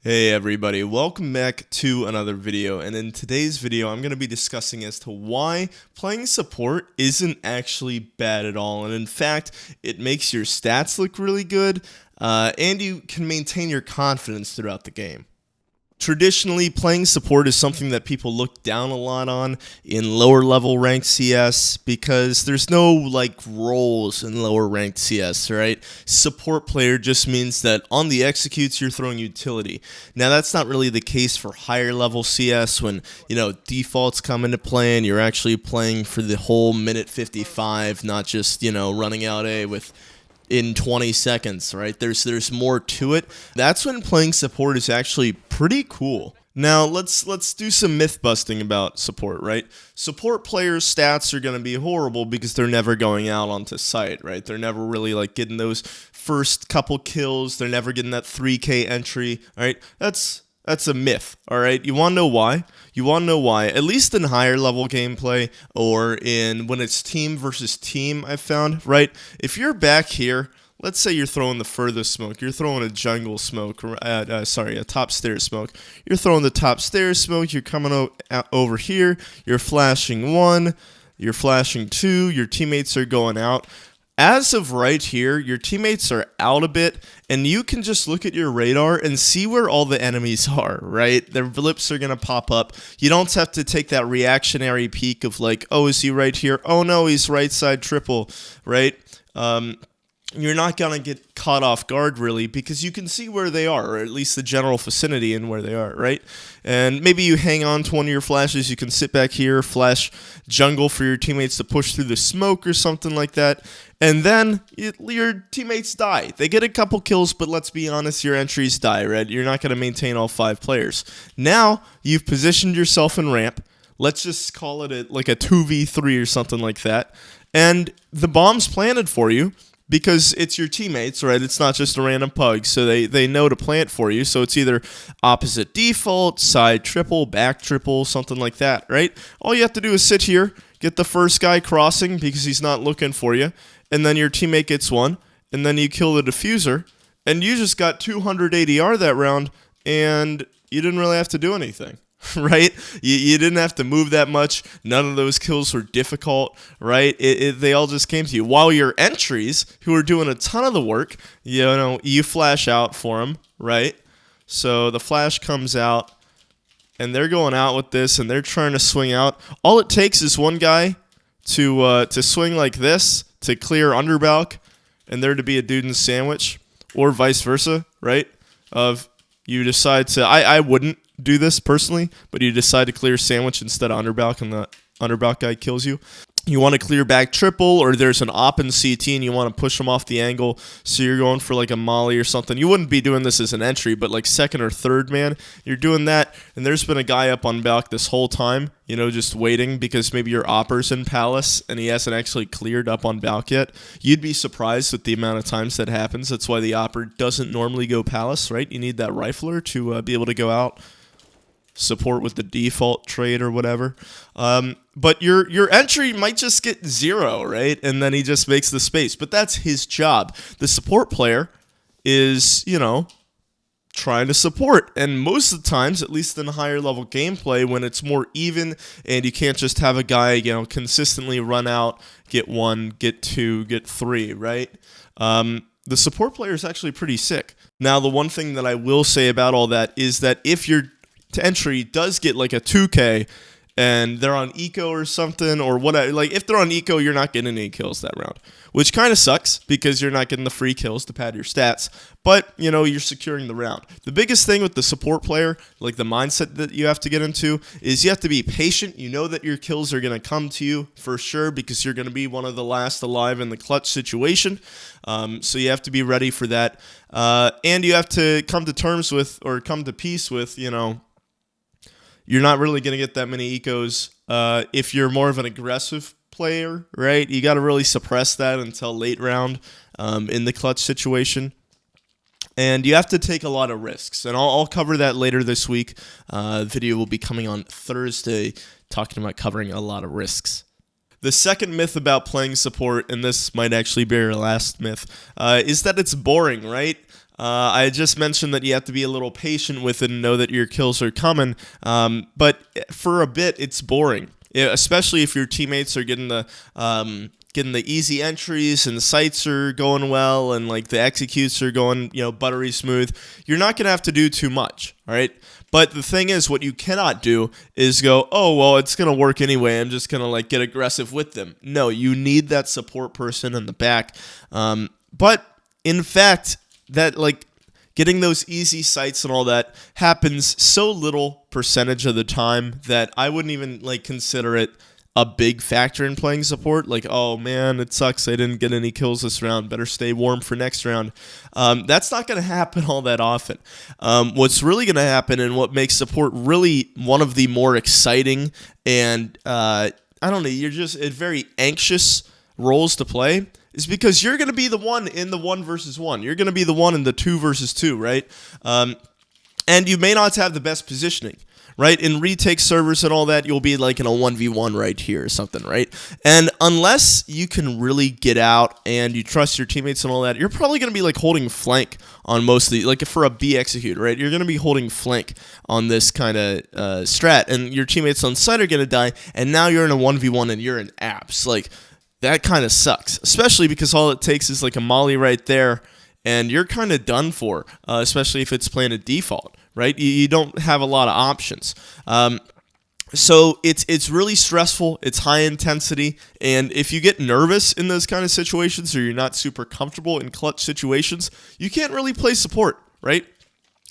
Hey everybody, welcome back to another video, and in today's video I'm going to be discussing as to why playing support isn't actually bad at all, and in fact it makes your stats look really good, and you can maintain your confidence throughout the game. Traditionally, playing support is something that people look down a lot on in lower level ranked CS because there's no like roles in lower ranked CS, right? Support player just means that on the executes you're throwing utility. Now that's not really the case for higher level CS when, defaults come into play and you're actually playing for the whole minute 55, not just, running out A with in 20 seconds, right? There's more to it. That's when playing support is actually pretty cool. Now, let's do some myth busting about support, right? Support players' stats are going to be horrible because they're never going out onto site, right? They're never really like getting those first couple kills. They're never getting that 3K entry, all right? That's a myth, all right? You want to know why? At least in higher level gameplay or in when it's team versus team, I've found, right? If you're back here, let's say you're throwing the furthest smoke. You're throwing a jungle smoke, a top stairs smoke. You're throwing the top stairs smoke. You're coming over here. You're flashing one. You're flashing two. Your teammates are going out. As of right here, your teammates are out a bit, and you can just look at your radar and see where all the enemies are, right? Their blips are going to pop up. You don't have to take that reactionary peek of like, oh, is he right here? Oh, no, he's right side triple, right? You're not going to get caught off guard, really, because you can see where they are, or at least the general vicinity and where they are, right? And maybe you hang on to one of your flashes. You can sit back here, flash jungle for your teammates to push through the smoke or something like that. And then your teammates die. They get a couple kills, but let's be honest, your entries die, right? You're not going to maintain all 5 players. Now, you've positioned yourself in ramp. Let's just call it like a 2v3 or something like that. And the bomb's planted for you. Because it's your teammates, right? It's not just a random pug, so they know to plant for you. So it's either opposite default, side triple, back triple, something like that, right? All you have to do is sit here, get the first guy crossing because he's not looking for you, and then your teammate gets one, and then you kill the diffuser, and you just got 200 ADR that round, and you didn't really have to do anything. Right? You didn't have to move that much. None of those kills were difficult, right? They all just came to you. While your entries, who are doing a ton of the work, you flash out for them, right? So the flash comes out, and they're going out with this, and they're trying to swing out. All it takes is one guy to swing like this to clear underbalk, and there to be a dude in sandwich, or vice versa, right? You decide to, I wouldn't do this personally, but you decide to clear sandwich instead of underbalk, and the underbalk guy kills you. You want to clear back triple, or there's an op in CT and you want to push them off the angle, so you're going for like a molly or something. You wouldn't be doing this as an entry, but like second or third man, you're doing that, and there's been a guy up on balk this whole time, just waiting because maybe your opper's in palace and he hasn't actually cleared up on balk yet. You'd be surprised with the amount of times that happens. That's why the opper doesn't normally go palace, right? You need that rifler to be able to go out, support with the default trade or whatever. But your entry might just get 0, right? And then he just makes the space. But that's his job. The support player is, trying to support. And most of the times, at least in higher level gameplay, when it's more even and you can't just have a guy, consistently run out, get 1, get 2, get 3, right? The support player is actually pretty sick. Now, the one thing that I will say about all that is that if your entry does get like a 2K and they're on eco or something or whatever, like if they're on eco, you're not getting any kills that round, which kind of sucks because you're not getting the free kills to pad your stats, but you're securing the round. The biggest thing with the support player, like the mindset that you have to get into, is you have to be patient. You know that your kills are going to come to you for sure because you're going to be one of the last alive in the clutch situation. So you have to be ready for that. And you have to come to terms with, or come to peace with, you're not really going to get that many ecos if you're more of an aggressive player, right? You got to really suppress that until late round in the clutch situation. And you have to take a lot of risks. And I'll cover that later this week. Video will be coming on Thursday talking about covering a lot of risks. The second myth about playing support, and this might actually be our last myth, is that it's boring, right? I just mentioned that you have to be a little patient with it and know that your kills are coming. But for a bit, it's boring, especially if your teammates are getting the easy entries and the sights are going well and like the executes are going, buttery smooth. You're not going to have to do too much, all right? But the thing is, what you cannot do is go, oh, well, it's going to work anyway. I'm just going to like get aggressive with them. No, you need that support person in the back. But in fact, that like getting those easy sights and all that happens so little percentage of the time that I wouldn't even like consider it a big factor in playing support. Like, oh man, it sucks I didn't get any kills this round, better stay warm for next round. That's not going to happen all that often. What's really going to happen, and what makes support really one of the more exciting and I don't know, you're just very anxious roles to play, is because you're going to be the one in the 1 versus 1. You're going to be the one in the 2 versus 2, right? And you may not have the best positioning, right? In retake servers and all that, you'll be like in a 1v1 right here or something, right? And unless you can really get out and you trust your teammates and all that, you're probably going to be like holding flank on most of the, like for a B execute, right? You're going to be holding flank on this kind of strat, and your teammates on site are going to die, and now you're in a 1v1 and you're in apps. Like, that kind of sucks, especially because all it takes is like a molly right there, and you're kind of done for, especially if it's playing a default, right? You don't have a lot of options. So it's really stressful. It's high intensity, and if you get nervous in those kind of situations, or you're not super comfortable in clutch situations, you can't really play support, right?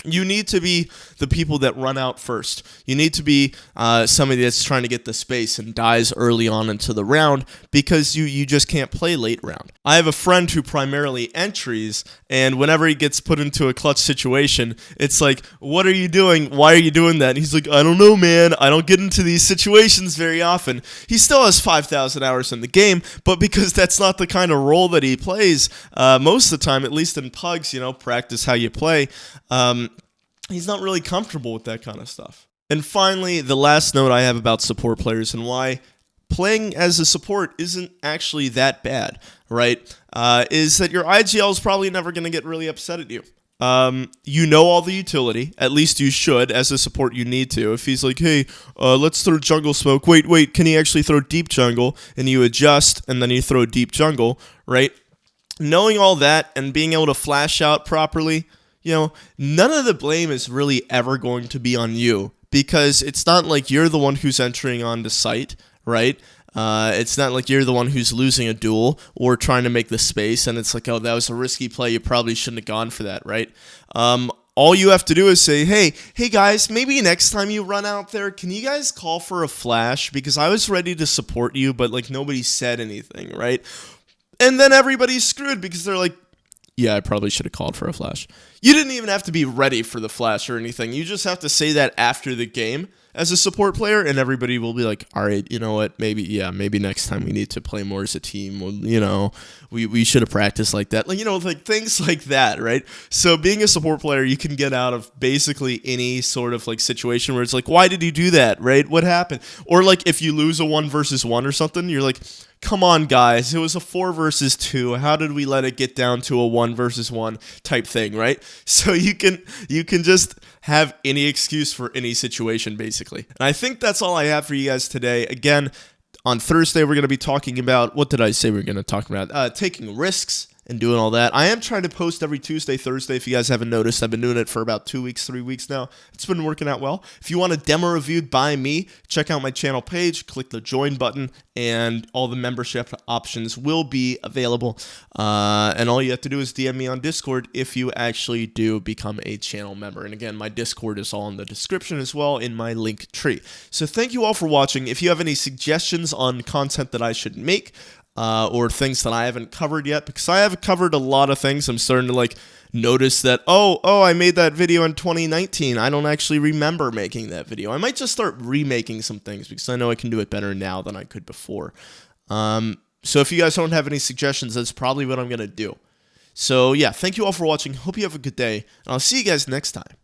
You need to be the people that run out first. You need to be somebody that's trying to get the space and dies early on into the round, because you just can't play late round. I have a friend who primarily entries, and whenever he gets put into a clutch situation, it's like, what are you doing? Why are you doing that? And he's like, I don't know, man. I don't get into these situations very often. He still has 5,000 hours in the game, but because that's not the kind of role that he plays most of the time, at least in pugs, practice how you play, he's not really comfortable with that kind of stuff. And finally, the last note I have about support players and why playing as a support isn't actually that bad, right, is that your IGL is probably never going to get really upset at you. You know all the utility, at least you should. As a support, you need to. If he's like, hey, let's throw jungle smoke. Wait, can he actually throw deep jungle? And you adjust, and then you throw deep jungle, right? Knowing all that and being able to flash out properly, none of the blame is really ever going to be on you, because it's not like you're the one who's entering onto site, right? It's not like you're the one who's losing a duel or trying to make the space, and it's like, oh, that was a risky play. You probably shouldn't have gone for that, right? All you have to do is say, hey guys, maybe next time you run out there, can you guys call for a flash? Because I was ready to support you, but like nobody said anything, right? And then everybody's screwed because they're like, yeah, I probably should have called for a flash. You didn't even have to be ready for the flash or anything. You just have to say that after the game as a support player, and everybody will be like, all right, you know what, maybe next time we need to play more as a team. Well, we should have practiced like that. Like things like that, right? So being a support player, you can get out of basically any sort of like situation where it's like, why did you do that, right? What happened? Or like if you lose a 1 versus 1 or something, you're like, come on, guys, it was a 4 versus 2. How did we let it get down to a 1 versus 1 type thing, right? So you can just have any excuse for any situation, basically. And I think that's all I have for you guys today. Again, on Thursday, we're going to be talking about, what did I say we were going to talk about? Taking risks and doing all that. I am trying to post every Tuesday, Thursday. If you guys haven't noticed, I've been doing it for about 2 weeks, 3 weeks now. It's been working out well. If you want a demo reviewed by me, check out my channel page, click the join button, and all the membership options will be available. And all you have to do is DM me on Discord if you actually do become a channel member. And again, my Discord is all in the description as well in my link tree. So thank you all for watching. If you have any suggestions on content that I should make, or things that I haven't covered yet, because I have covered a lot of things. I'm starting to like notice that, oh, I made that video in 2019. I don't actually remember making that video. I might just start remaking some things because I know I can do it better now than I could before. So if you guys don't have any suggestions, that's probably what I'm going to do. So yeah, thank you all for watching. Hope you have a good day, and I'll see you guys next time.